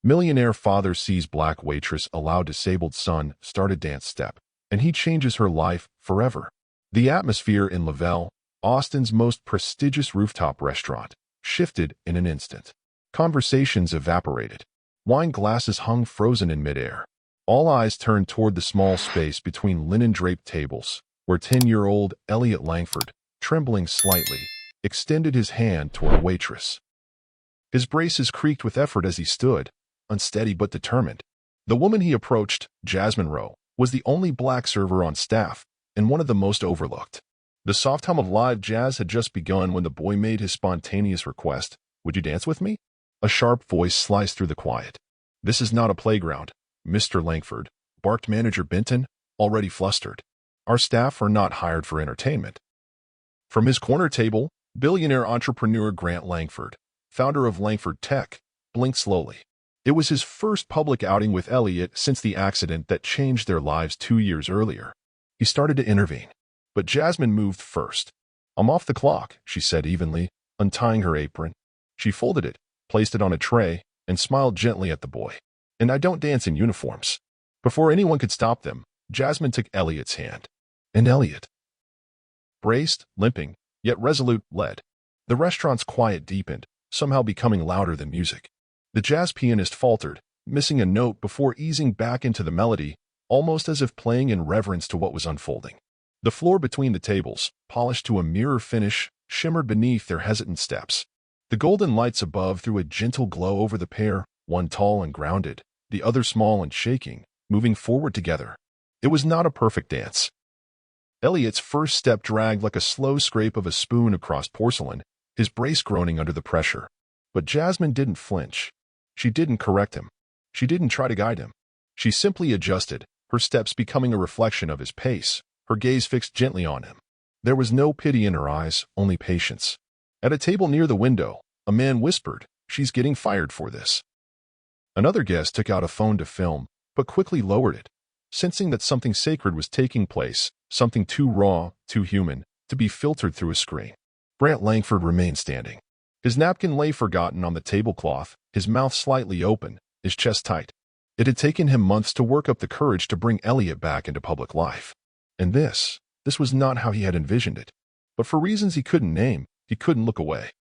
Millionaire father sees black waitress allow disabled son start a dance step, and he changes her life forever. The atmosphere in LeVelle, Austin's most prestigious rooftop restaurant, shifted in an instant. Conversations evaporated. Wine glasses hung frozen in midair. All eyes turned toward the small space between linen-draped tables, where 10-year-old Elliot Langford, trembling slightly, extended his hand toward Waitress. His braces creaked with effort as he stood, unsteady but determined. The woman he approached, Jasmine Rowe, was the only black server on staff, and one of the most overlooked. The soft hum of live jazz had just begun when the boy made his spontaneous request, "Would you dance with me?" A sharp voice sliced through the quiet. "This is not a playground, Mr. Langford," barked Manager Benton, already flustered. "Our staff are not hired for entertainment." From his corner table, billionaire entrepreneur Grant Langford, founder of Langford Tech, blinked slowly. It was his first public outing with Elliot since the accident that changed their lives 2 years earlier. He started to intervene, but Jasmine moved first. "I'm off the clock," she said evenly, untying her apron. She folded it, placed it on a tray, and smiled gently at the boy. "And I don't dance in uniforms." Before anyone could stop them, Jasmine took Elliot's hand. And Elliot, braced, limping, yet resolute, led. The restaurant's quiet deepened, somehow becoming louder than music. The jazz pianist faltered, missing a note before easing back into the melody, almost as if playing in reverence to what was unfolding. The floor between the tables, polished to a mirror finish, shimmered beneath their hesitant steps. The golden lights above threw a gentle glow over the pair, one tall and grounded, the other small and shaking, moving forward together. It was not a perfect dance. Elliot's first step dragged like a slow scrape of a spoon across porcelain, his brace groaning under the pressure. But Jasmine didn't flinch. She didn't correct him. She didn't try to guide him. She simply adjusted, her steps becoming a reflection of his pace, her gaze fixed gently on him. There was no pity in her eyes, only patience. At a table near the window, a man whispered, "She's getting fired for this." Another guest took out a phone to film, but quickly lowered it, sensing that something sacred was taking place, something too raw, too human, to be filtered through a screen. Grant Langford remained standing. His napkin lay forgotten on the tablecloth, his mouth slightly open, his chest tight. It had taken him months to work up the courage to bring Elliot back into public life. And this was not how he had envisioned it. But for reasons he couldn't name, he couldn't look away.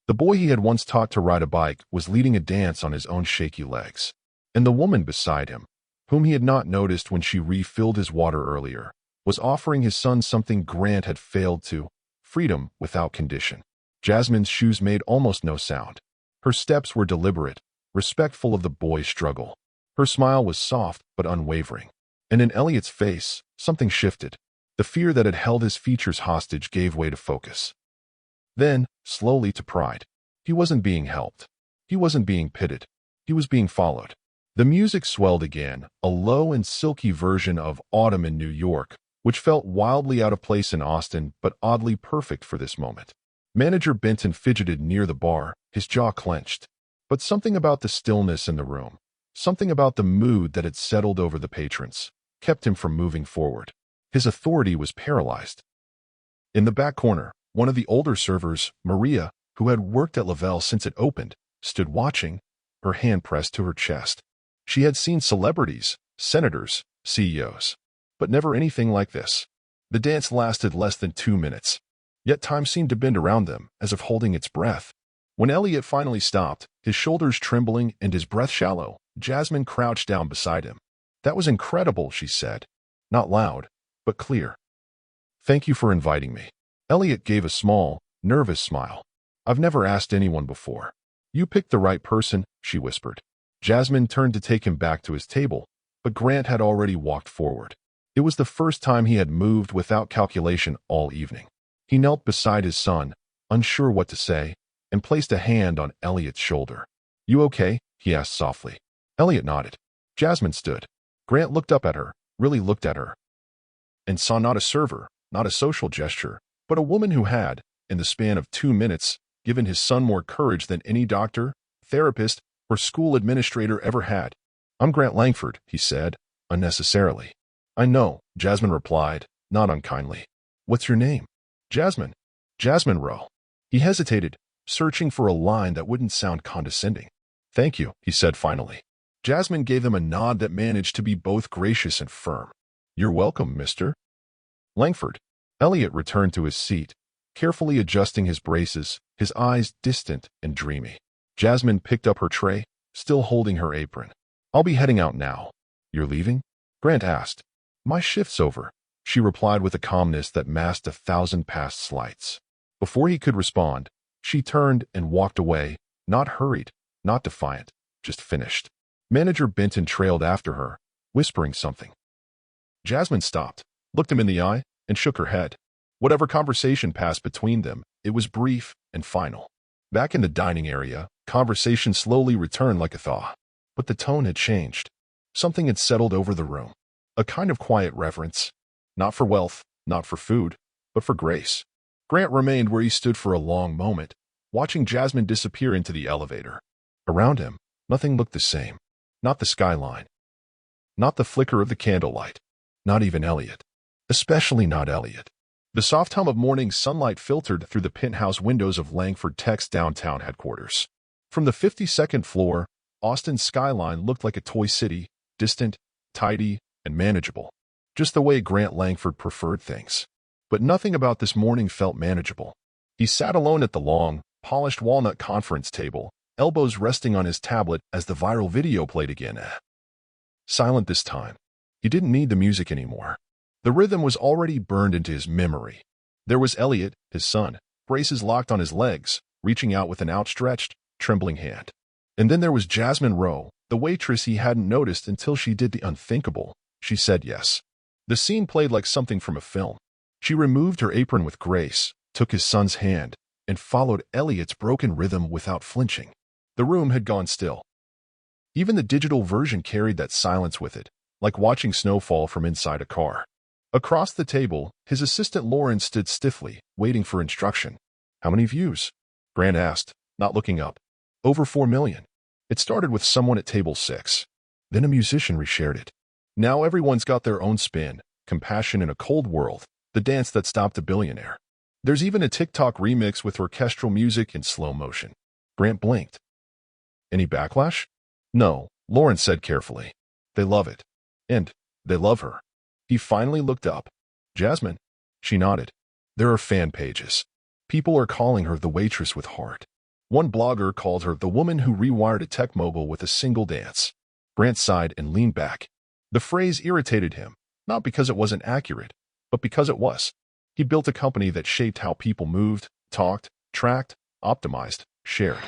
The boy he had once taught to ride a bike was leading a dance on his own shaky legs. And the woman beside him, whom he had not noticed when she refilled his water earlier, was offering his son something Grant had failed to: freedom without condition. Jasmine's shoes made almost no sound. Her steps were deliberate, respectful of the boy's struggle. Her smile was soft but unwavering. And in Elliot's face, something shifted. The fear that had held his features hostage gave way to focus. Then, slowly, to pride. He wasn't being helped. He wasn't being pitied. He was being followed. The music swelled again, a low and silky version of Autumn in New York, which felt wildly out of place in Austin but oddly perfect for this moment. Manager Benton fidgeted near the bar, his jaw clenched. But something about the stillness in the room, something about the mood that had settled over the patrons, kept him from moving forward. His authority was paralyzed. In the back corner, one of the older servers, Maria, who had worked at LeVelle since it opened, stood watching, her hand pressed to her chest. She had seen celebrities, senators, CEOs, but never anything like this. The dance lasted less than 2 minutes, yet time seemed to bend around them, as if holding its breath. When Elliot finally stopped, his shoulders trembling and his breath shallow, Jasmine crouched down beside him. "That was incredible," she said, not loud, but clear. "Thank you for inviting me." Elliot gave a small, nervous smile. "I've never asked anyone before." "You picked the right person," she whispered. Jasmine turned to take him back to his table, but Grant had already walked forward. It was the first time he had moved without calculation all evening. He knelt beside his son, unsure what to say, and placed a hand on Elliot's shoulder. "You okay?" he asked softly. Elliot nodded. Jasmine stood. Grant looked up at her, really looked at her, and saw not a server, not a social gesture, but a woman who had, in the span of 2 minutes, given his son more courage than any doctor, therapist, or school administrator ever had. "I'm Grant Langford," he said, unnecessarily. "I know," Jasmine replied, not unkindly. "What's your name?" "Jasmine. Jasmine Rowe." He hesitated, searching for a line that wouldn't sound condescending. "Thank you," he said finally. Jasmine gave him a nod that managed to be both gracious and firm. "You're welcome, Mr. Langford." Elliot returned to his seat, carefully adjusting his braces, his eyes distant and dreamy. Jasmine picked up her tray, still holding her apron. "I'll be heading out now." "You're leaving?" Grant asked. "My shift's over," she replied with a calmness that masked 1,000 past slights. Before he could respond, she turned and walked away, not hurried, not defiant, just finished. Manager Benton trailed after her, whispering something. Jasmine stopped, looked him in the eye, and shook her head. Whatever conversation passed between them, it was brief and final. Back in the dining area, conversation slowly returned like a thaw. But the tone had changed. Something had settled over the room. A kind of quiet reverence. Not for wealth, not for food, but for grace. Grant remained where he stood for a long moment, watching Jasmine disappear into the elevator. Around him, nothing looked the same. Not the skyline. Not the flicker of the candlelight. Not even Elliot. Especially not Elliot. The soft hum of morning sunlight filtered through the penthouse windows of Langford Tech's downtown headquarters. From the 52nd floor, Austin's skyline looked like a toy city, distant, tidy, and manageable. Just the way Grant Langford preferred things. But nothing about this morning felt manageable. He sat alone at the long, polished walnut conference table, elbows resting on his tablet as the viral video played again. Silent this time. He didn't need the music anymore. The rhythm was already burned into his memory. There was Elliot, his son, braces locked on his legs, reaching out with an outstretched, trembling hand. And then there was Jasmine Rowe, the waitress he hadn't noticed until she did the unthinkable. She said yes. The scene played like something from a film. She removed her apron with grace, took his son's hand, and followed Elliot's broken rhythm without flinching. The room had gone still. Even the digital version carried that silence with it, like watching snowfall from inside a car. Across the table, his assistant Lauren stood stiffly, waiting for instruction. "How many views?" Grant asked, not looking up. "Over 4 million. It started with someone at table 6. Then a musician reshared it. Now everyone's got their own spin, compassion in a cold world, the dance that stopped a billionaire. There's even a TikTok remix with orchestral music in slow motion." Grant blinked. "Any backlash?" "No," Lauren said carefully. "They love it. And they love her." He finally looked up. "Jasmine?" She nodded. "There are fan pages. People are calling her the waitress with heart. One blogger called her the woman who rewired a tech mogul with a single dance." Grant sighed and leaned back. The phrase irritated him, not because it wasn't accurate, but because it was. He built a company that shaped how people moved, talked, tracked, optimized, shared.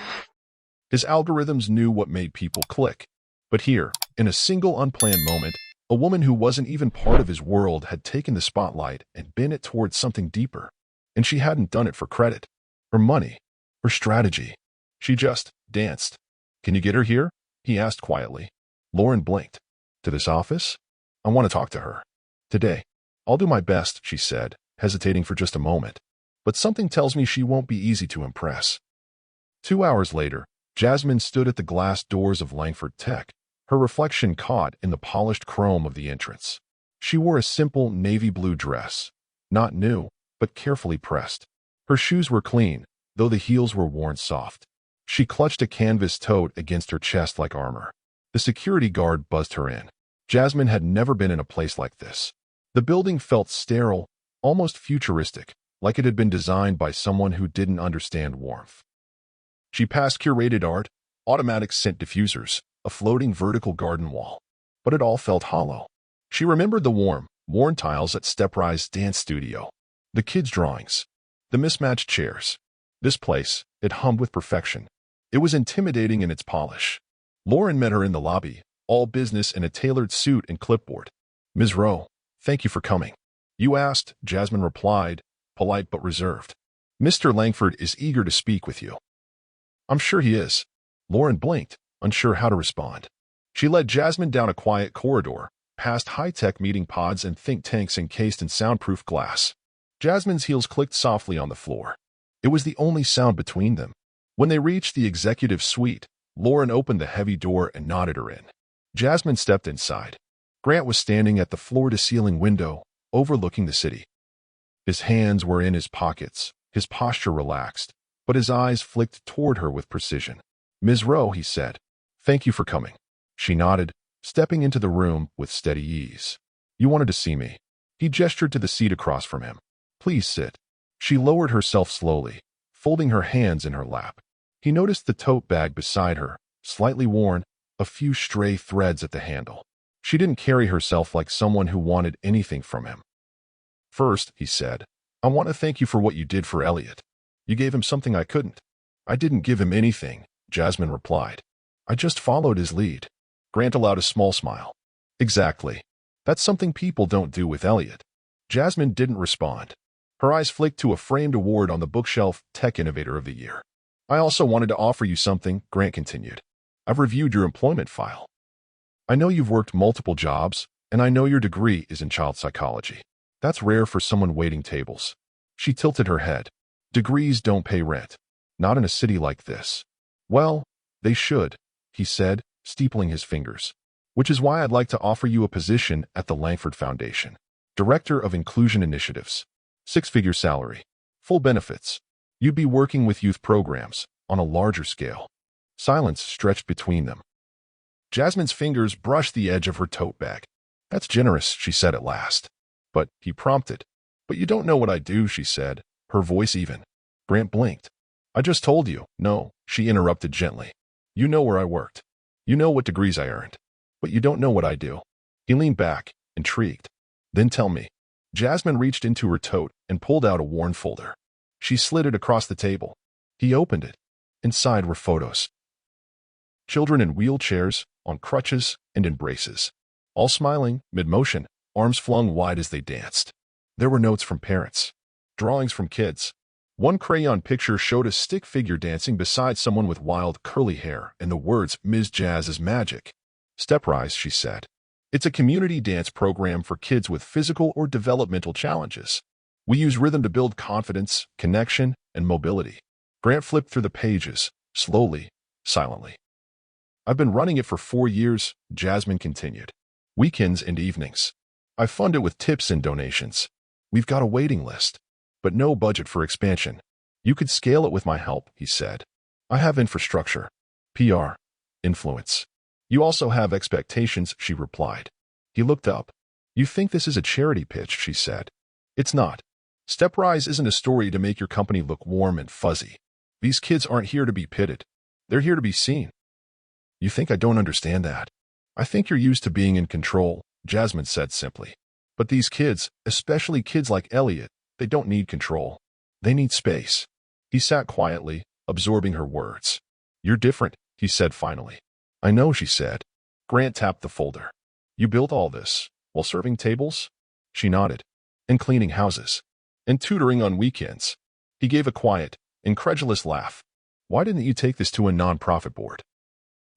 His algorithms knew what made people click. But here, in a single unplanned moment, a woman who wasn't even part of his world had taken the spotlight and bent it towards something deeper. And she hadn't done it for credit, or money, or strategy. She just danced. "Can you get her here?" he asked quietly. Lauren blinked. "To this office? I want to talk to her. Today." "I'll do my best," she said, hesitating for just a moment. "But something tells me she won't be easy to impress." 2 hours later, Jasmine stood at the glass doors of Langford Tech, her reflection caught in the polished chrome of the entrance. She wore a simple navy blue dress, not new, but carefully pressed. Her shoes were clean, though the heels were worn soft. She clutched a canvas tote against her chest like armor. The security guard buzzed her in. Jasmine had never been in a place like this. The building felt sterile, almost futuristic, like it had been designed by someone who didn't understand warmth. She passed curated art, automatic scent diffusers, a floating vertical garden wall. But it all felt hollow. She remembered the warm, worn tiles at Steprise's dance studio, the kids' drawings, the mismatched chairs. This place, it hummed with perfection. It was intimidating in its polish. Lauren met her in the lobby, all business in a tailored suit and clipboard. "Ms. Rowe, thank you for coming." "You asked," Jasmine replied, polite but reserved. "Mr. Langford is eager to speak with you." "I'm sure he is." Lauren blinked, unsure how to respond. She led Jasmine down a quiet corridor, past high-tech meeting pods and think tanks encased in soundproof glass. Jasmine's heels clicked softly on the floor. It was the only sound between them. When they reached the executive suite, Lauren opened the heavy door and nodded her in. Jasmine stepped inside. Grant was standing at the floor-to-ceiling window, overlooking the city. His hands were in his pockets, his posture relaxed, but his eyes flicked toward her with precision. "Ms. Rowe," he said, Thank you for coming. She nodded, stepping into the room with steady ease. You wanted to see me. He gestured to the seat across from him. Please sit. She lowered herself slowly, folding her hands in her lap. He noticed the tote bag beside her, slightly worn, a few stray threads at the handle. She didn't carry herself like someone who wanted anything from him. First, he said, I want to thank you for what you did for Elliot. You gave him something I couldn't. I didn't give him anything, Jasmine replied. I just followed his lead. Grant allowed a small smile. Exactly. That's something people don't do with Elliot. Jasmine didn't respond. Her eyes flicked to a framed award on the bookshelf, Tech Innovator of the Year. I also wanted to offer you something, Grant continued. I've reviewed your employment file. I know you've worked multiple jobs, and I know your degree is in child psychology. That's rare for someone waiting tables. She tilted her head. Degrees don't pay rent. Not in a city like this. Well, they should, he said, steepling his fingers. Which is why I'd like to offer you a position at the Langford Foundation. Director of Inclusion Initiatives. 6-figure salary. Full benefits. You'd be working with youth programs on a larger scale. Silence stretched between them. Jasmine's fingers brushed the edge of her tote bag. That's generous, she said at last. But, he prompted. But you don't know what I do, she said, her voice even. Grant blinked. I just told you. No, she interrupted gently. You know where I worked. You know what degrees I earned. But you don't know what I do. He leaned back, intrigued. Then tell me. Jasmine reached into her tote and pulled out a worn folder. She slid it across the table. He opened it. Inside were photos. Children in wheelchairs, on crutches, and in braces. All smiling, mid-motion, arms flung wide as they danced. There were notes from parents. Drawings from kids. One crayon picture showed a stick figure dancing beside someone with wild, curly hair and the words, Ms. Jazz is magic. Steprise, she said. It's a community dance program for kids with physical or developmental challenges. We use rhythm to build confidence, connection, and mobility. Grant flipped through the pages, slowly, silently. I've been running it for 4 years, Jasmine continued. Weekends and evenings. I fund it with tips and donations. We've got a waiting list, but no budget for expansion. You could scale it with my help, he said. I have infrastructure, PR, influence. You also have expectations, she replied. He looked up. You think this is a charity pitch, she said. It's not. Steprise isn't a story to make your company look warm and fuzzy. These kids aren't here to be pitted. They're here to be seen. You think I don't understand that? I think you're used to being in control, Jasmine said simply. But these kids, especially kids like Elliot, they don't need control. They need space. He sat quietly, absorbing her words. You're different, he said finally. I know, she said. Grant tapped the folder. You built all this while serving tables? She nodded. And cleaning houses. And tutoring on weekends. He gave a quiet, incredulous laugh. Why didn't you take this to a nonprofit board?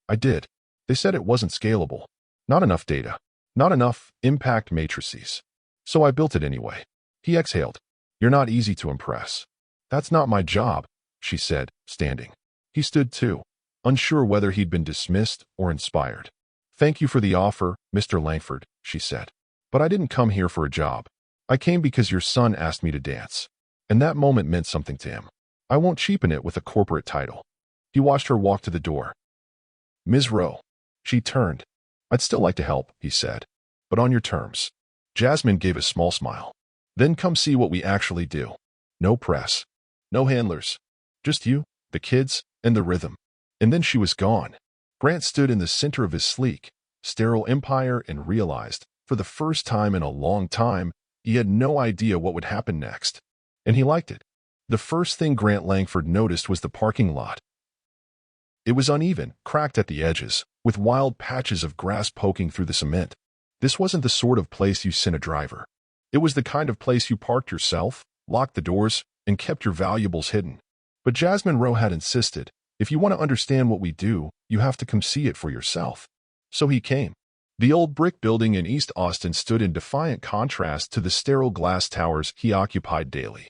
I did. They said it wasn't scalable. Not enough data. Not enough impact matrices. So I built it anyway. He exhaled. You're not easy to impress. That's not my job, she said, standing. He stood too, unsure whether he'd been dismissed or inspired. Thank you for the offer, Mr. Langford, she said. But I didn't come here for a job. I came because your son asked me to dance. And that moment meant something to him. I won't cheapen it with a corporate title. He watched her walk to the door. Ms. Rowe. She turned. I'd still like to help, he said. But on your terms. Jasmine gave a small smile. Then come see what we actually do. No press. No handlers. Just you, the kids, and the rhythm. And then she was gone. Grant stood in the center of his sleek, sterile empire and realized, for the first time in a long time, he had no idea what would happen next. And he liked it. The first thing Grant Langford noticed was the parking lot. It was uneven, cracked at the edges, with wild patches of grass poking through the cement. This wasn't the sort of place you sent a driver. It was the kind of place you parked yourself, locked the doors, and kept your valuables hidden. But Jasmine Rowe had insisted, if you want to understand what we do, you have to come see it for yourself. So he came. The old brick building in East Austin stood in defiant contrast to the sterile glass towers he occupied daily.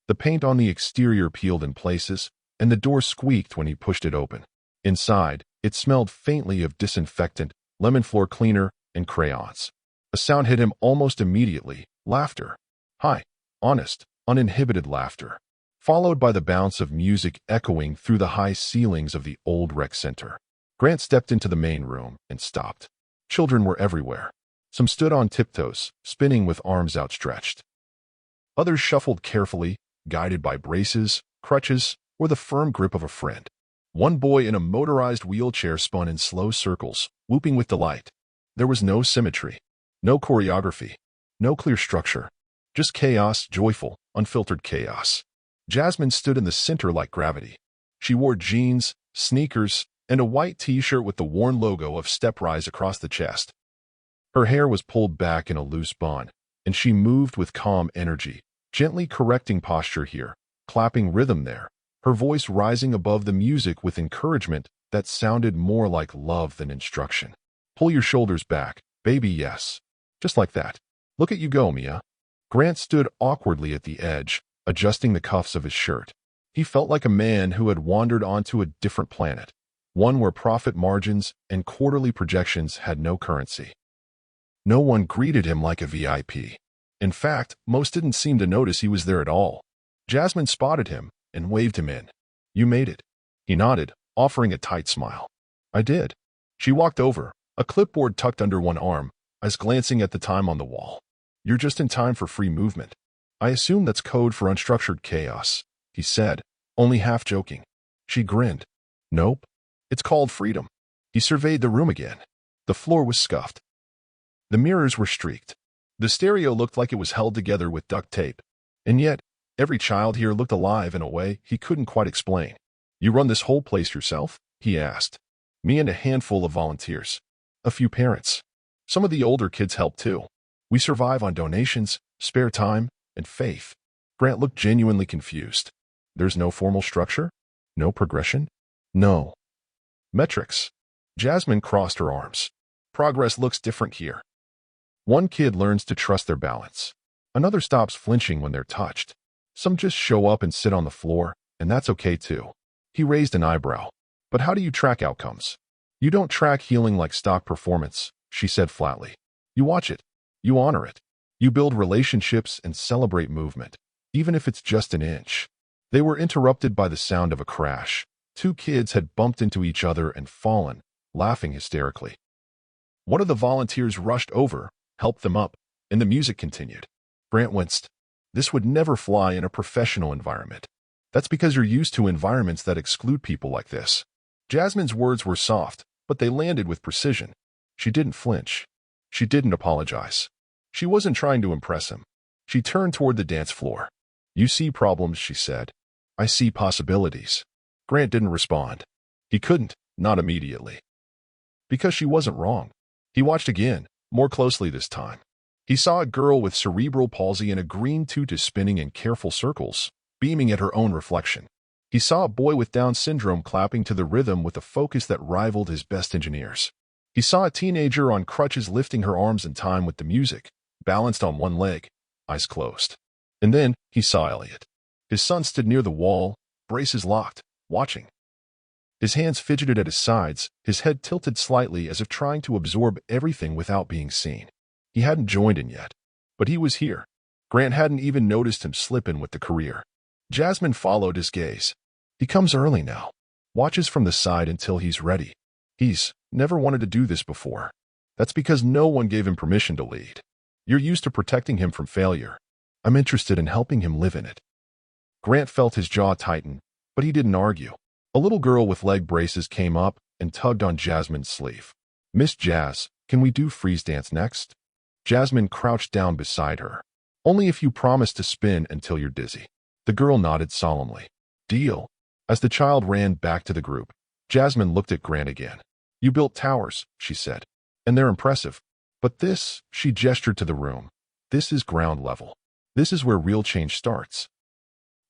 The paint on the exterior peeled in places, and the door squeaked when he pushed it open. Inside, it smelled faintly of disinfectant, lemon floor cleaner, and crayons. A sound hit him almost immediately, laughter. High, honest, uninhibited laughter, followed by the bounce of music echoing through the high ceilings of the old rec center. Grant stepped into the main room and stopped. Children were everywhere. Some stood on tiptoes, spinning with arms outstretched. Others shuffled carefully, guided by braces, crutches, or the firm grip of a friend. One boy in a motorized wheelchair spun in slow circles, whooping with delight. There was no symmetry, no choreography, no clear structure. Just chaos, joyful, unfiltered chaos. Jasmine stood in the center like gravity. She wore jeans, sneakers, and a white t-shirt with the worn logo of Steprise across the chest. Her hair was pulled back in a loose bun, and she moved with calm energy, gently correcting posture here, clapping rhythm there, her voice rising above the music with encouragement that sounded more like love than instruction. Pull your shoulders back, baby, yes. Just like that. Look at you go, Mia. Grant stood awkwardly at the edge, adjusting the cuffs of his shirt. He felt like a man who had wandered onto a different planet, one where profit margins and quarterly projections had no currency. No one greeted him like a VIP. In fact, most didn't seem to notice he was there at all. Jasmine spotted him and waved him in. You made it. He nodded, offering a tight smile. I did. She walked over, a clipboard tucked under one arm, eyes glancing at the time on the wall. You're just in time for free movement. I assume that's code for unstructured chaos, he said, only half joking. She grinned. Nope. It's called freedom. He surveyed the room again. The floor was scuffed. The mirrors were streaked. The stereo looked like it was held together with duct tape. And yet, every child here looked alive in a way he couldn't quite explain. You run this whole place yourself? He asked. Me and a handful of volunteers. A few parents. Some of the older kids help too. We survive on donations, spare time, and faith. Grant looked genuinely confused. There's no formal structure? No progression? No. Metrics. Jasmine crossed her arms. Progress looks different here. One kid learns to trust their balance. Another stops flinching when they're touched. Some just show up and sit on the floor, and that's okay too. He raised an eyebrow. But how do you track outcomes? You don't track healing like stock performance, she said flatly. You watch it. You honor it. You build relationships and celebrate movement, even if it's just an inch. They were interrupted by the sound of a crash. Two kids had bumped into each other and fallen, laughing hysterically. One of the volunteers rushed over, helped them up, and the music continued. Grant winced. This would never fly in a professional environment. That's because you're used to environments that exclude people like this. Jasmine's words were soft, but they landed with precision. She didn't flinch. She didn't apologize. She wasn't trying to impress him. She turned toward the dance floor. You see problems, she said. I see possibilities. Grant didn't respond. He couldn't, not immediately. Because she wasn't wrong. He watched again, more closely this time. He saw a girl with cerebral palsy in a green tutu spinning in careful circles, beaming at her own reflection. He saw a boy with Down syndrome clapping to the rhythm with a focus that rivaled his best engineers. He saw a teenager on crutches lifting her arms in time with the music, balanced on one leg, eyes closed. And then he saw Elliot. His son stood near the wall, braces locked, watching. His hands fidgeted at his sides, his head tilted slightly as if trying to absorb everything without being seen. He hadn't joined in yet, but he was here. Grant hadn't even noticed him slip in with the career. Jasmine followed his gaze. He comes early now. Watches from the side until he's ready. He's never wanted to do this before. That's because no one gave him permission to lead. You're used to protecting him from failure. I'm interested in helping him live in it. Grant felt his jaw tighten, but he didn't argue. A little girl with leg braces came up and tugged on Jasmine's sleeve. Miss Jazz, can we do freeze dance next? Jasmine crouched down beside her. Only if you promise to spin until you're dizzy. The girl nodded solemnly. Deal. As the child ran back to the group, Jasmine looked at Grant again. You built towers, she said, and they're impressive. But this, she gestured to the room, this is ground level. This is where real change starts.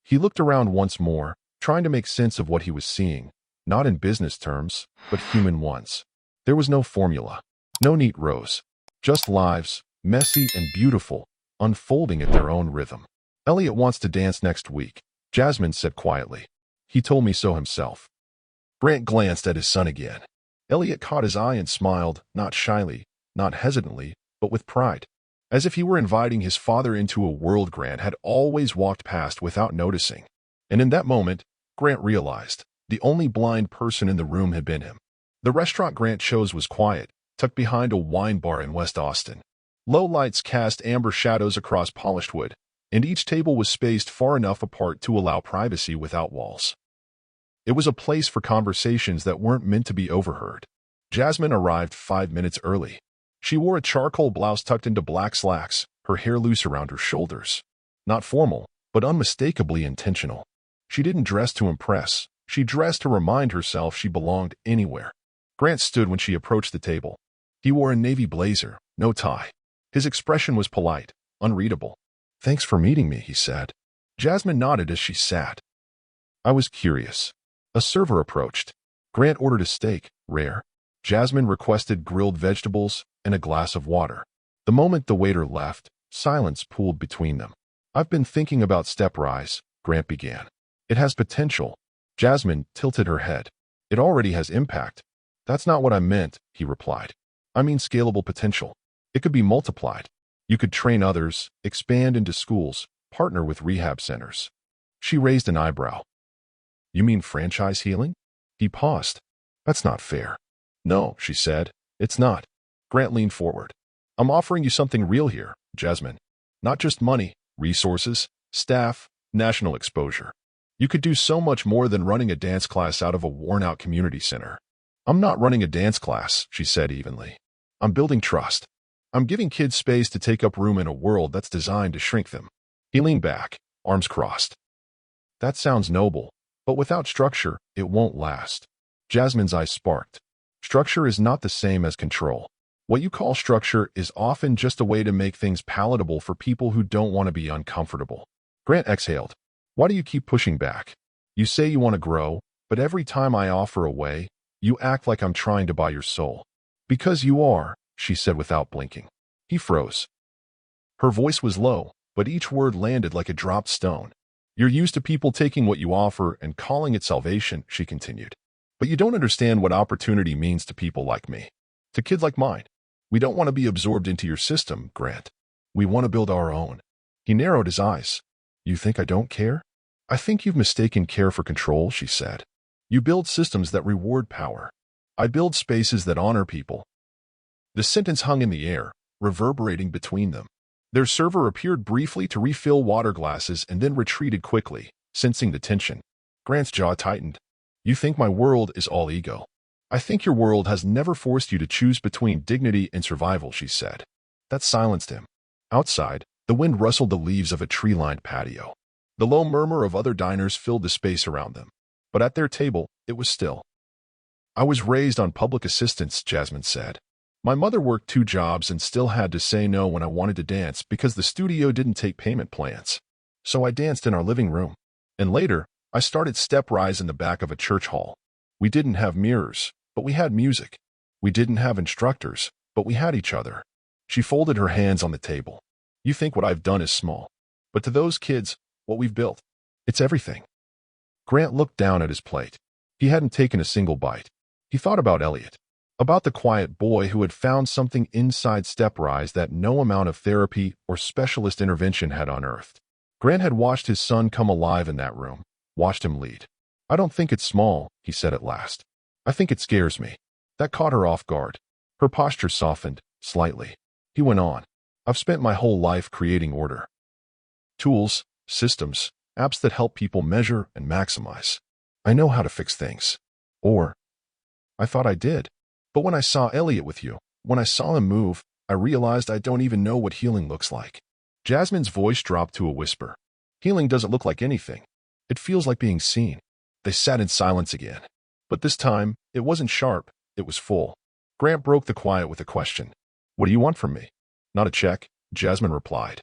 He looked around once more, trying to make sense of what he was seeing, not in business terms, but human ones. There was no formula, no neat rows, just lives, messy and beautiful, unfolding at their own rhythm. Elliot wants to dance next week, Jasmine said quietly. He told me so himself. Grant glanced at his son again. Elliot caught his eye and smiled, not shyly, not hesitantly, but with pride, as if he were inviting his father into a world Grant had always walked past without noticing. And in that moment, Grant realized the only blind person in the room had been him. The restaurant Grant chose was quiet, tucked behind a wine bar in West Austin. Low lights cast amber shadows across polished wood, and each table was spaced far enough apart to allow privacy without walls. It was a place for conversations that weren't meant to be overheard. Jasmine arrived 5 minutes early. She wore a charcoal blouse tucked into black slacks, her hair loose around her shoulders. Not formal, but unmistakably intentional. She didn't dress to impress. She dressed to remind herself she belonged anywhere. Grant stood when she approached the table. He wore a navy blazer, no tie. His expression was polite, unreadable. "Thanks for meeting me," he said. Jasmine nodded as she sat. "I was curious." A server approached. Grant ordered a steak, rare. Jasmine requested grilled vegetables and a glass of water. The moment the waiter left, silence pooled between them. "I've been thinking about steprise," Grant began. "It has potential." Jasmine tilted her head. "It already has impact." "That's not what I meant," he replied. "I mean scalable potential. It could be multiplied. You could train others, expand into schools, partner with rehab centers." She raised an eyebrow. "You mean franchise healing?" He paused. "That's not fair." "No," she said. "It's not." Grant leaned forward. "I'm offering you something real here, Jasmine. Not just money, resources, staff, national exposure. You could do so much more than running a dance class out of a worn-out community center." "I'm not running a dance class," she said evenly. "I'm building trust. I'm giving kids space to take up room in a world that's designed to shrink them." He leaned back, arms crossed. "That sounds noble, but without structure, it won't last." Jasmine's eyes sparked. "Structure is not the same as control. What you call structure is often just a way to make things palatable for people who don't want to be uncomfortable." Grant exhaled. "Why do you keep pushing back? You say you want to grow, but every time I offer a way, you act like I'm trying to buy your soul." "Because you are," she said without blinking. He froze. Her voice was low, but each word landed like a dropped stone. "You're used to people taking what you offer and calling it salvation," she continued. "But you don't understand what opportunity means to people like me. To kids like mine. We don't want to be absorbed into your system, Grant. We want to build our own." He narrowed his eyes. "You think I don't care?" "I think you've mistaken care for control," she said. "You build systems that reward power. I build spaces that honor people." The sentence hung in the air, reverberating between them. Their server appeared briefly to refill water glasses and then retreated quickly, sensing the tension. Grant's jaw tightened. "You think my world is all ego. I think your world has never forced you to choose between dignity and survival," she said. That silenced him. Outside, the wind rustled the leaves of a tree-lined patio. The low murmur of other diners filled the space around them. But at their table, it was still. "I was raised on public assistance," Jasmine said. "My mother worked 2 jobs and still had to say no when I wanted to dance because the studio didn't take payment plans. So I danced in our living room. And later, I started steprise in the back of a church hall. We didn't have mirrors, but we had music. We didn't have instructors, but we had each other." She folded her hands on the table. "You think what I've done is small. But to those kids, what we've built, it's everything." Grant looked down at his plate. He hadn't taken a single bite. He thought about Elliot. About the quiet boy who had found something inside steprise that no amount of therapy or specialist intervention had unearthed. Grant had watched his son come alive in that room, watched him lead. "I don't think it's small," he said at last. "I think it scares me." That caught her off guard. Her posture softened, slightly. He went on. "I've spent my whole life creating order. Tools, systems, apps that help people measure and maximize. I know how to fix things. Or, I thought I did. But when I saw Elliot with you, when I saw him move, I realized I don't even know what healing looks like." Jasmine's voice dropped to a whisper. "Healing doesn't look like anything. It feels like being seen." They sat in silence again. But this time, it wasn't sharp, it was full. Grant broke the quiet with a question. "What do you want from me?" "Not a check," Jasmine replied.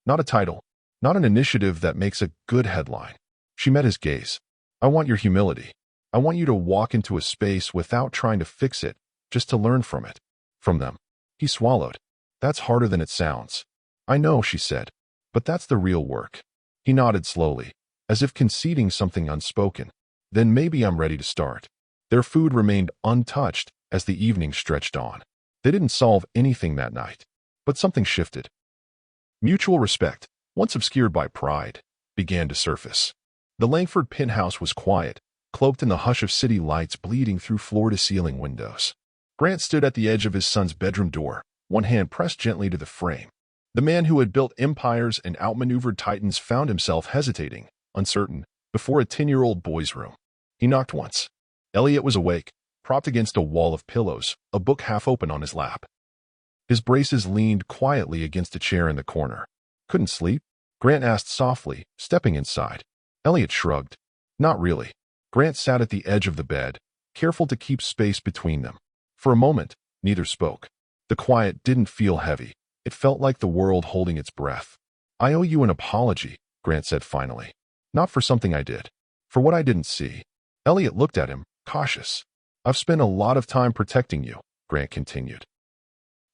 "Not a title. Not an initiative that makes a good headline." She met his gaze. "I want your humility. I want you to walk into a space without trying to fix it, just to learn from it. From them." He swallowed. "That's harder than it sounds." "I know," she said. "But that's the real work." He nodded slowly, as if conceding something unspoken. "Then maybe I'm ready to start." Their food remained untouched as the evening stretched on. They didn't solve anything that night. But something shifted. Mutual respect, once obscured by pride, began to surface. The Langford penthouse was quiet, cloaked in the hush of city lights bleeding through floor-to-ceiling windows. Grant stood at the edge of his son's bedroom door, one hand pressed gently to the frame. The man who had built empires and outmaneuvered titans found himself hesitating, uncertain, before a 10-year-old boy's room. He knocked once. Elliot was awake, propped against a wall of pillows, a book half open on his lap. His braces leaned quietly against a chair in the corner. "Couldn't sleep?" Grant asked softly, stepping inside. Elliot shrugged. "Not really." Grant sat at the edge of the bed, careful to keep space between them. For a moment, neither spoke. The quiet didn't feel heavy. It felt like the world holding its breath. "I owe you an apology," Grant said finally. "Not for something I did. For what I didn't see." Elliot looked at him, cautious. "I've spent a lot of time protecting you," Grant continued.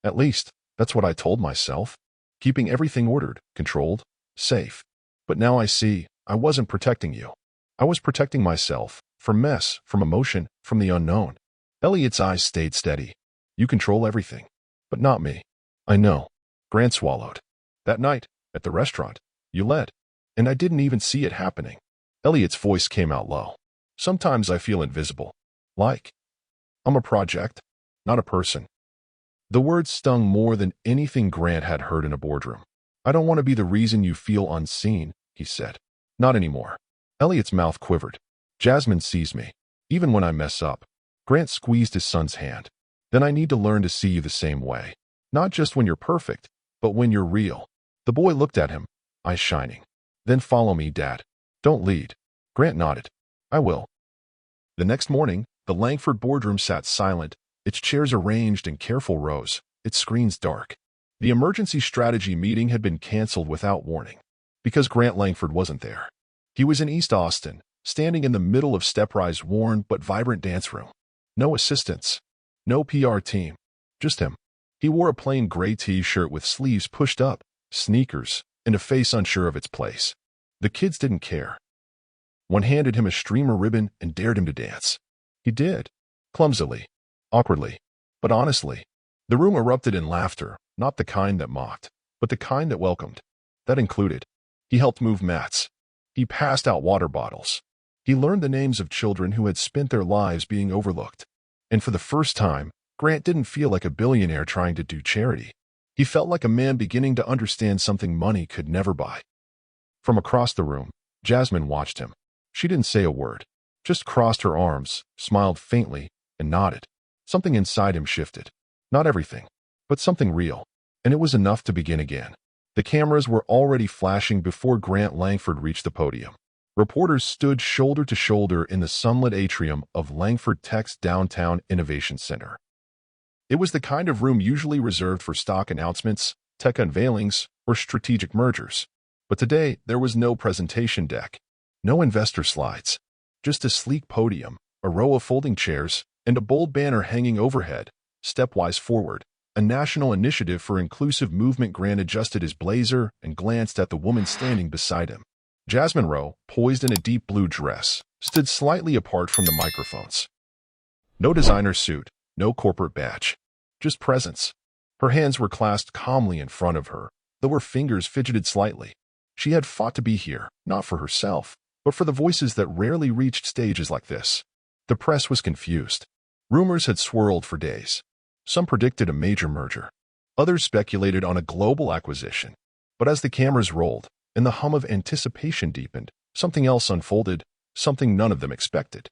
"At least, that's what I told myself. Keeping everything ordered, controlled, safe. But now I see, I wasn't protecting you. I was protecting myself, from mess, from emotion, from the unknown." Elliot's eyes stayed steady. "You control everything. But not me." "I know." Grant swallowed. "That night, at the restaurant, you led. And I didn't even see it happening." Elliot's voice came out low. "Sometimes I feel invisible. Like I'm a project, not a person." The words stung more than anything Grant had heard in a boardroom. "I don't want to be the reason you feel unseen," he said. "Not anymore." Elliot's mouth quivered. "Jasmine sees me, even when I mess up." Grant squeezed his son's hand. "Then I need to learn to see you the same way. Not just when you're perfect, but when you're real." The boy looked at him, eyes shining. "Then follow me, Dad. Don't lead." Grant nodded. "I will." The next morning, the Langford boardroom sat silent, its chairs arranged in careful rows, its screens dark. The emergency strategy meeting had been canceled without warning, because Grant Langford wasn't there. He was in East Austin, standing in the middle of Steprise worn but vibrant dance room. No assistants, no PR team, just him. He wore a plain gray t-shirt with sleeves pushed up, sneakers, and a face unsure of its place. The kids didn't care. One handed him a streamer ribbon and dared him to dance. He did, clumsily, awkwardly, but honestly. The room erupted in laughter, not the kind that mocked, but the kind that welcomed. That included. He helped move mats. He passed out water bottles. He learned the names of children who had spent their lives being overlooked. And for the first time, Grant didn't feel like a billionaire trying to do charity. He felt like a man beginning to understand something money could never buy. From across the room, Jasmine watched him. She didn't say a word, just crossed her arms, smiled faintly, and nodded. Something inside him shifted. Not everything, but something real. And it was enough to begin again. The cameras were already flashing before Grant Langford reached the podium. Reporters stood shoulder to shoulder in the sunlit atrium of Langford Tech's downtown innovation center. It was the kind of room usually reserved for stock announcements, tech unveilings, or strategic mergers. But today, there was no presentation deck, no investor slides, just a sleek podium, a row of folding chairs, and a bold banner hanging overhead, stepwise forward, a national initiative for inclusive movement. Grant adjusted his blazer and glanced at the woman standing beside him. Jasmine Rowe, poised in a deep blue dress, stood slightly apart from the microphones. No designer suit, no corporate badge, just presence. Her hands were clasped calmly in front of her, though her fingers fidgeted slightly. She had fought to be here, not for herself, but for the voices that rarely reached stages like this. The press was confused. Rumors had swirled for days. Some predicted a major merger. Others speculated on a global acquisition. But as the cameras rolled, and the hum of anticipation deepened, something else unfolded, something none of them expected.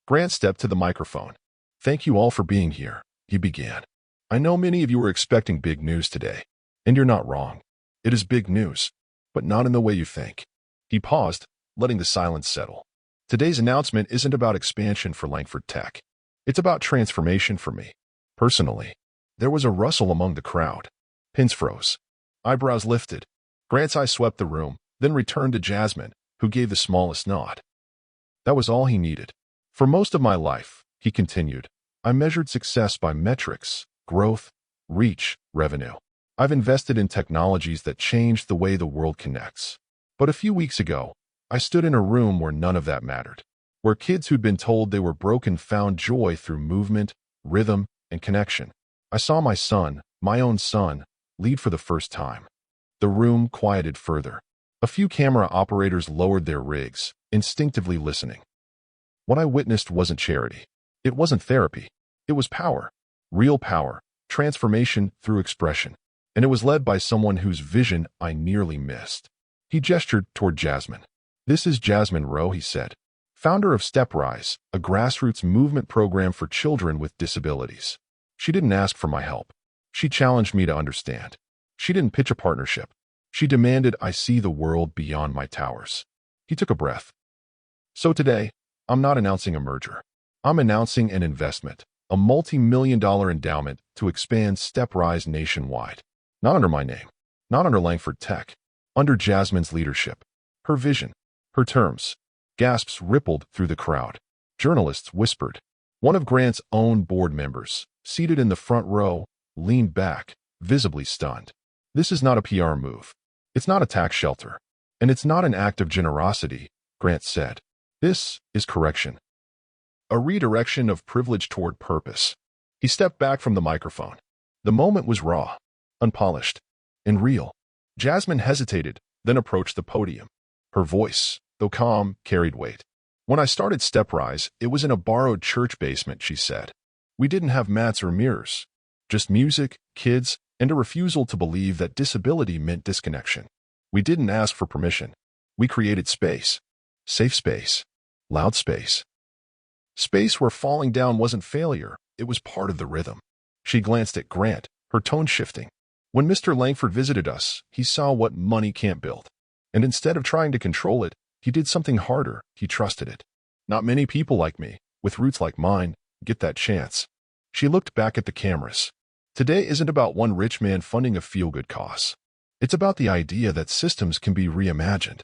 Grant stepped to the microphone. "Thank you all for being here," he began. "I know many of you are expecting big news today, and you're not wrong. It is big news, but not in the way you think." He paused, letting the silence settle. "Today's announcement isn't about expansion for Langford Tech. It's about transformation for me, personally." There was a rustle among the crowd. Pins froze. Eyebrows lifted. Grant's eye swept the room, then returned to Jasmine, who gave the smallest nod. That was all he needed. "For most of my life," he continued, "I measured success by metrics, growth, reach, revenue. I've invested in technologies that changed the way the world connects. But a few weeks ago, I stood in a room where none of that mattered, where kids who'd been told they were broken found joy through movement, rhythm, and connection. I saw my son, my own son, lead for the first time." The room quieted further. A few camera operators lowered their rigs, instinctively listening. What I witnessed wasn't charity. It wasn't therapy. It was power. Real power. Transformation through expression. And it was led by someone whose vision I nearly missed. He gestured toward Jasmine. "This is Jasmine Rowe," he said, "founder of StepRise, a grassroots movement program for children with disabilities." She didn't ask for my help. She challenged me to understand. She didn't pitch a partnership. She demanded I see the world beyond my towers. He took a breath. "So today, I'm not announcing a merger. I'm announcing an investment, a multi-million-dollar endowment to expand StepRise nationwide. Not under my name, not under Langford Tech, under Jasmine's leadership, her vision, her terms." Gasps rippled through the crowd. Journalists whispered. One of Grant's own board members, seated in the front row, leaned back, visibly stunned. "This is not a PR move. It's not a tax shelter. And it's not an act of generosity," Grant said. "This is correction. A redirection of privilege toward purpose." He stepped back from the microphone. The moment was raw, unpolished, and real. Jasmine hesitated, then approached the podium. Her voice, though calm, carried weight. "When I started StepRise, it was in a borrowed church basement," she said. "We didn't have mats or mirrors. Just music, kids, and a refusal to believe that disability meant disconnection. We didn't ask for permission. We created space. Safe space. Loud space. Space where falling down wasn't failure, it was part of the rhythm." She glanced at Grant, her tone shifting. "When Mr. Langford visited us, he saw what money can't build. And instead of trying to control it, he did something harder. He trusted it. Not many people like me, with roots like mine, get that chance." She looked back at the cameras. Today isn't about one rich man funding a feel-good cause. It's about the idea that systems can be reimagined.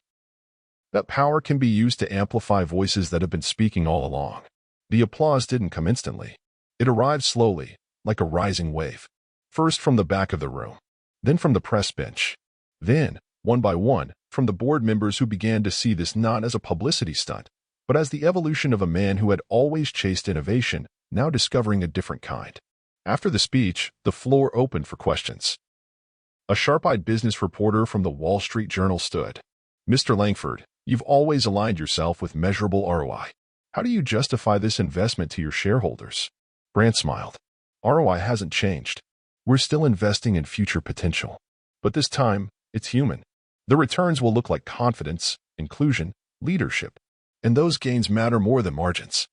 That power can be used to amplify voices that have been speaking all along. The applause didn't come instantly. It arrived slowly, like a rising wave. First from the back of the room, then from the press bench. Then, one by one, from the board members who began to see this not as a publicity stunt, but as the evolution of a man who had always chased innovation, now discovering a different kind. After the speech, the floor opened for questions. A sharp-eyed business reporter from the Wall Street Journal stood. "Mr. Langford, you've always aligned yourself with measurable ROI. How do you justify this investment to your shareholders?" Grant smiled. "ROI hasn't changed. We're still investing in future potential. But this time, it's human. The returns will look like confidence, inclusion, leadership. And those gains matter more than margins."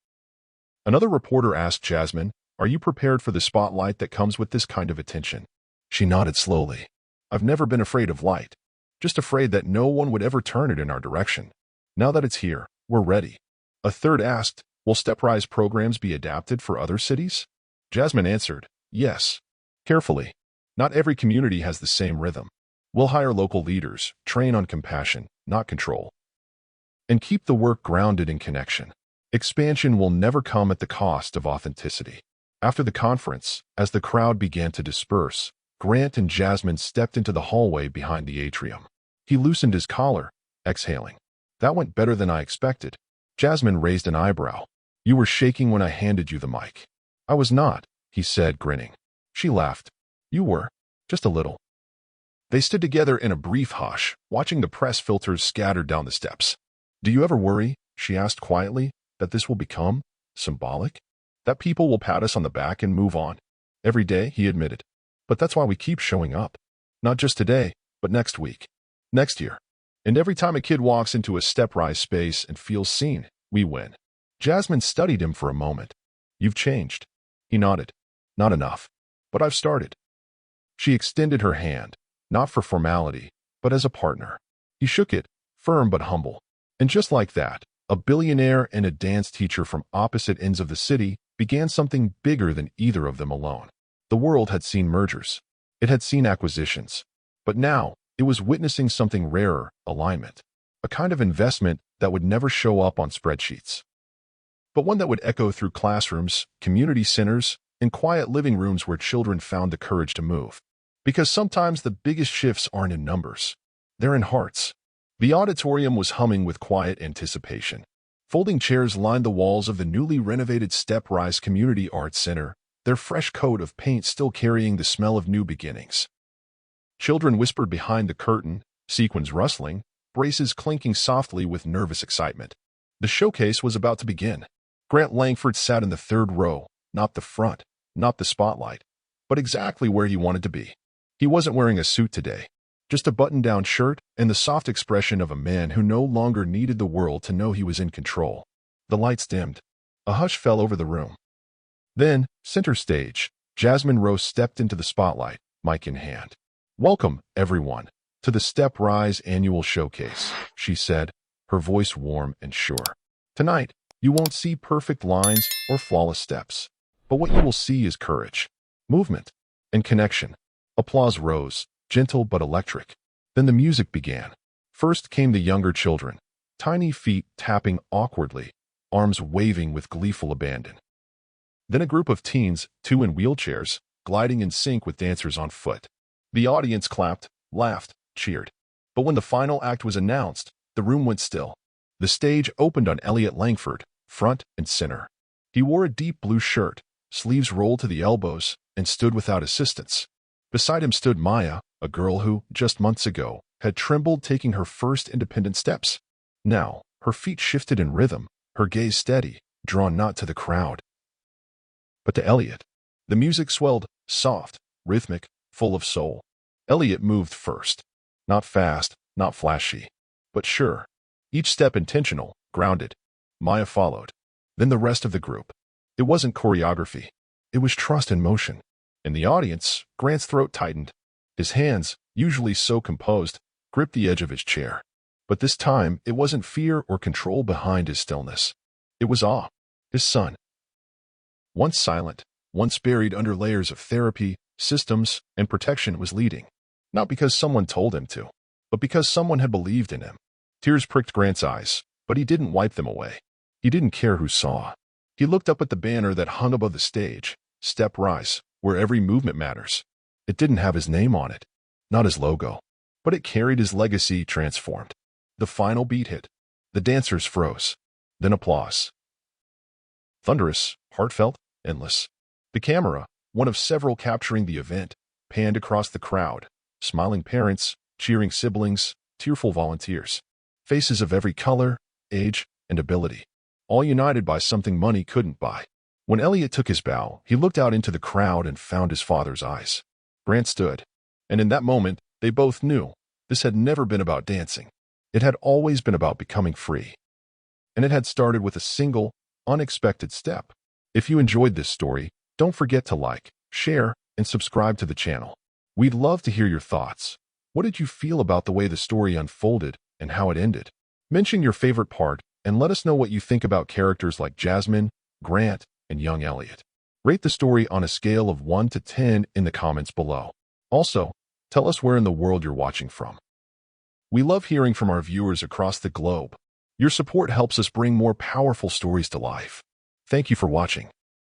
Another reporter asked Jasmine, "Are you prepared for the spotlight that comes with this kind of attention?" She nodded slowly. "I've never been afraid of light. Just afraid that no one would ever turn it in our direction. Now that it's here, we're ready." A third asked, "Will StepRise programs be adapted for other cities?" Jasmine answered, "Yes. Carefully. Not every community has the same rhythm. We'll hire local leaders, train on compassion, not control, and keep the work grounded in connection. Expansion will never come at the cost of authenticity." After the conference, as the crowd began to disperse, Grant and Jasmine stepped into the hallway behind the atrium. He loosened his collar, exhaling. "That went better than I expected." Jasmine raised an eyebrow. "You were shaking when I handed you the mic." "I was not," he said, grinning. She laughed. "You were. Just a little." They stood together in a brief hush, watching the press filters scattered down the steps. "Do you ever worry," she asked quietly, "that this will become symbolic? That people will pat us on the back and move on?" "Every day," he admitted. "But that's why we keep showing up. Not just today, but next week, next year. And every time a kid walks into a StepRise space and feels seen, we win." Jasmine studied him for a moment. "You've changed." He nodded. "Not enough. But I've started." She extended her hand, not for formality, but as a partner. He shook it, firm but humble. And just like that, a billionaire and a dance teacher from opposite ends of the city began something bigger than either of them alone. The world had seen mergers. It had seen acquisitions. But now, it was witnessing something rarer, alignment. A kind of investment that would never show up on spreadsheets, but one that would echo through classrooms, community centers, and quiet living rooms where children found the courage to move. Because sometimes the biggest shifts aren't in numbers. They're in hearts. The auditorium was humming with quiet anticipation. Folding chairs lined the walls of the newly renovated StepRise Community Arts Center, their fresh coat of paint still carrying the smell of new beginnings. Children whispered behind the curtain, sequins rustling, braces clinking softly with nervous excitement. The showcase was about to begin. Grant Langford sat in the third row, not the front, not the spotlight, but exactly where he wanted to be. He wasn't wearing a suit today, just a button-down shirt and the soft expression of a man who no longer needed the world to know he was in control. The lights dimmed. A hush fell over the room. Then, center stage, Jasmine Rowe stepped into the spotlight, mic in hand. "Welcome, everyone, to the Step Rise annual showcase," she said, her voice warm and sure. "Tonight, you won't see perfect lines or flawless steps, but what you will see is courage, movement, and connection." Applause rose, gentle but electric. Then the music began. First came the younger children, tiny feet tapping awkwardly, arms waving with gleeful abandon. Then a group of teens, two in wheelchairs, gliding in sync with dancers on foot. The audience clapped, laughed, cheered. But when the final act was announced, the room went still. The stage opened on Elliot Langford, front and center. He wore a deep blue shirt, sleeves rolled to the elbows, and stood without assistance. Beside him stood Maya, a girl who, just months ago, had trembled taking her first independent steps. Now, her feet shifted in rhythm, her gaze steady, drawn not to the crowd, but to Elliot. The music swelled, soft, rhythmic, full of soul. Elliot moved first. Not fast, not flashy, but sure. Each step intentional, grounded. Maya followed. Then the rest of the group. It wasn't choreography. It was trust in motion. In the audience, Grant's throat tightened. His hands, usually so composed, gripped the edge of his chair. But this time, it wasn't fear or control behind his stillness. It was awe. His son. Once silent, once buried under layers of therapy, systems, and protection, was leading. Not because someone told him to, but because someone had believed in him. Tears pricked Grant's eyes, but he didn't wipe them away. He didn't care who saw. He looked up at the banner that hung above the stage, Step Rise, where every movement matters. It didn't have his name on it, not his logo, but it carried his legacy transformed. The final beat hit. The dancers froze. Then applause. Thunderous, heartfelt, endless. The camera, one of several capturing the event, panned across the crowd. Smiling parents, cheering siblings, tearful volunteers. Faces of every color, age, and ability. All united by something money couldn't buy. When Elliot took his bow, he looked out into the crowd and found his father's eyes. Grant stood. And in that moment, they both knew this had never been about dancing. It had always been about becoming free. And it had started with a single, unexpected step. If you enjoyed this story, don't forget to like, share, and subscribe to the channel. We'd love to hear your thoughts. What did you feel about the way the story unfolded and how it ended? Mention your favorite part and let us know what you think about characters like Jasmine, Grant, and young Elliot. Rate the story on a scale of 1 to 10 in the comments below. Also, tell us where in the world you're watching from. We love hearing from our viewers across the globe. Your support helps us bring more powerful stories to life. Thank you for watching.